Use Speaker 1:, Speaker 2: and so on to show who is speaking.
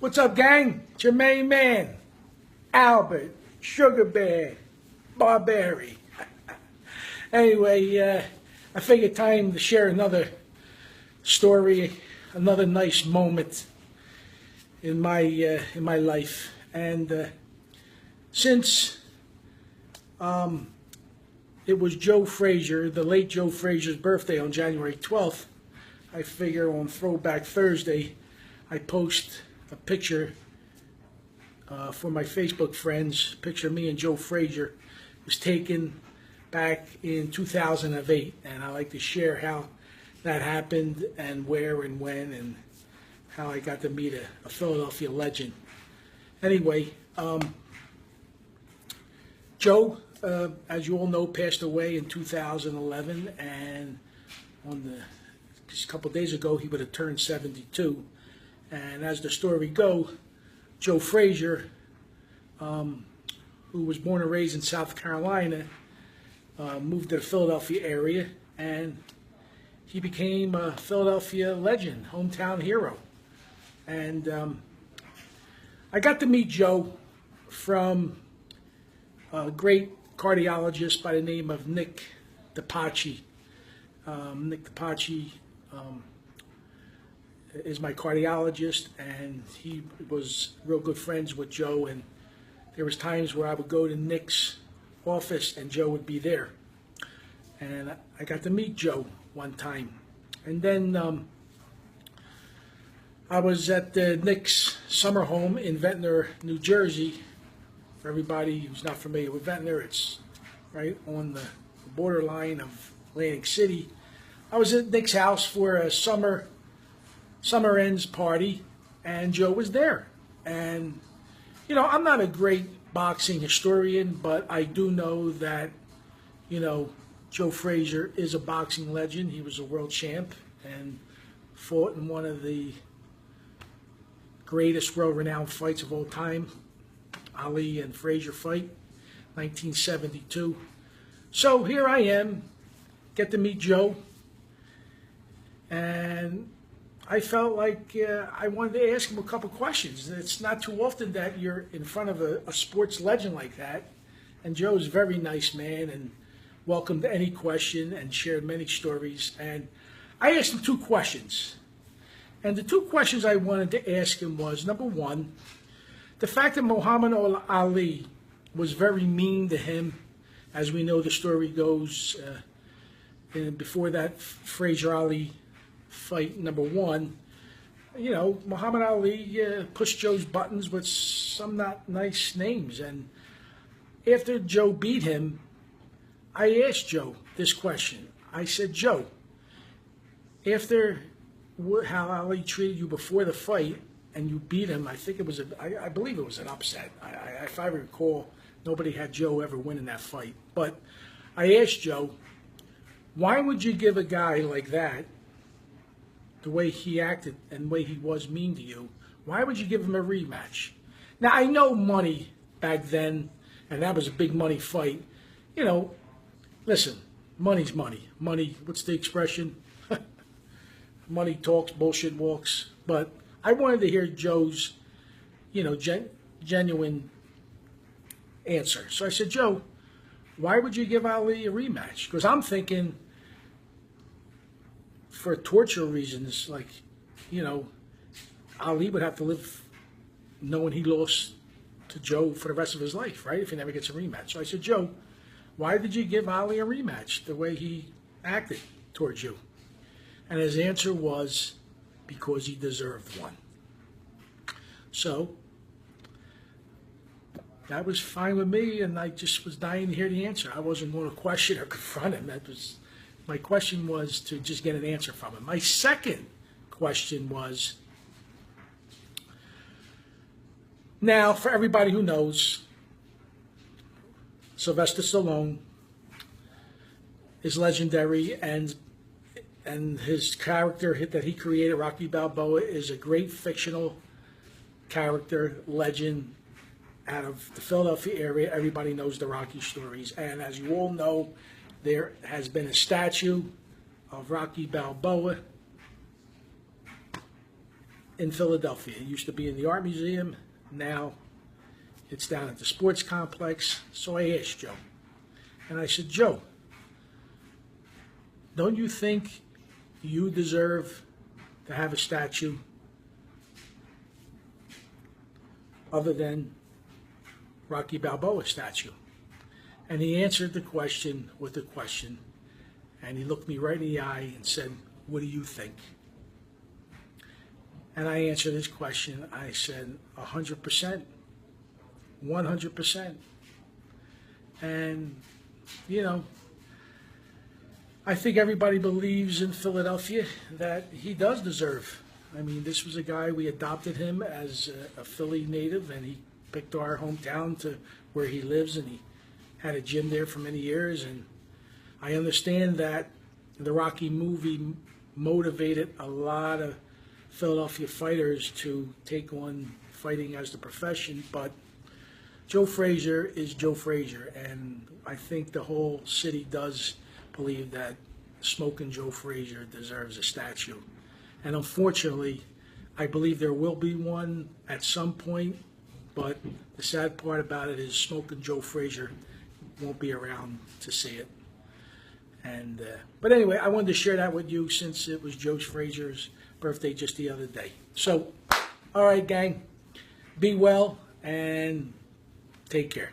Speaker 1: What's up, gang? It's your main man, Albert, Sugar Bear, Barbieri. Anyway, I figured time to share another story, another nice moment in my life. And since it was Joe Frazier, the late Joe Frazier's birthday on January 12th, I figure on Throwback Thursday, I post a picture for my Facebook friends. A picture of me and Joe Frazier. It was taken back in 2008, and I like to share how that happened and where and when and how I got to meet a Philadelphia legend. Anyway, Joe, as you all know, passed away in 2011, and just a couple of days ago he would have turned 72. And as the story goes, Joe Frazier, who was born and raised in South Carolina, moved to the Philadelphia area, and he became a Philadelphia legend, hometown hero. And I got to meet Joe from a great cardiologist by the name of Nick DePace. Nick DePace is my cardiologist, and he was real good friends with Joe, and there was times where I would go to Nick's office and Joe would be there. And I got to meet Joe one time. And then I was at Nick's summer home in Ventnor, New Jersey. For everybody who's not familiar with Ventnor, it's right on the borderline of Atlantic City. I was at Nick's house for a summer ends party, and Joe was there. And you know, I'm not a great boxing historian, but I do know that, you know, Joe Frazier is a boxing legend. He was a world champ and fought in one of the greatest world-renowned fights of all time, Ali and Frazier fight, 1972. So here I am, get to meet Joe, and I felt like I wanted to ask him a couple questions. It's not too often that you're in front of a sports legend like that. And Joe's a very nice man and welcomed any question and shared many stories. And I asked him two questions. And the two questions I wanted to ask him was, number one, the fact that Muhammad Ali was very mean to him, as we know the story goes, before that Frazier-Ali fight number one, you know, Muhammad Ali pushed Joe's buttons with some not nice names. And after Joe beat him, I asked Joe this question. I said, Joe, after how Ali treated you before the fight and you beat him, I think it was I believe it was an upset. If I recall, nobody had Joe ever win in that fight. But I asked Joe, why would you give a guy like that, the way he acted and the way he was mean to you, why would you give him a rematch? Now, I know money back then, and that was a big money fight. You know, listen, money's money. Money, what's the expression? Money talks, bullshit walks. But I wanted to hear Joe's, you know, genuine answer. So I said, Joe, why would you give Ali a rematch? Because I'm thinking, for torture reasons, like, you know, Ali would have to live knowing he lost to Joe for the rest of his life, right, if he never gets a rematch. So I said, Joe, why did you give Ali a rematch the way he acted towards you? And his answer was, because he deserved one. So that was fine with me, and I just was dying to hear the answer. I wasn't going to question or confront him. My question was to just get an answer from him. My second question was, now, for everybody who knows, Sylvester Stallone is legendary, and his character that he created, Rocky Balboa, is a great fictional character, legend out of the Philadelphia area. Everybody knows the Rocky stories. And as you all know, there has been a statue of Rocky Balboa in Philadelphia. It used to be in the Art Museum. Now it's down at the sports complex. So I asked Joe, and I said, Joe, don't you think you deserve to have a statue other than Rocky Balboa's statue? And he answered the question with a question, and he looked me right in the eye and said, what do you think? And I answered his question. I said, 100%, 100%. And, you know, I think everybody believes in Philadelphia that he does deserve. I mean, this was a guy, we adopted him as a Philly native, and he picked our hometown to where he lives, and he had a gym there for many years. And I understand that the Rocky movie motivated a lot of Philadelphia fighters to take on fighting as the profession, but Joe Frazier is Joe Frazier, and I think the whole city does believe that Smokin' Joe Frazier deserves a statue. And unfortunately, I believe there will be one at some point, but the sad part about it is Smokin' Joe Frazier won't be around to see it. And but anyway, I wanted to share that with you since it was Joe Frazier's birthday just the other day. So, all right, gang, be well and take care.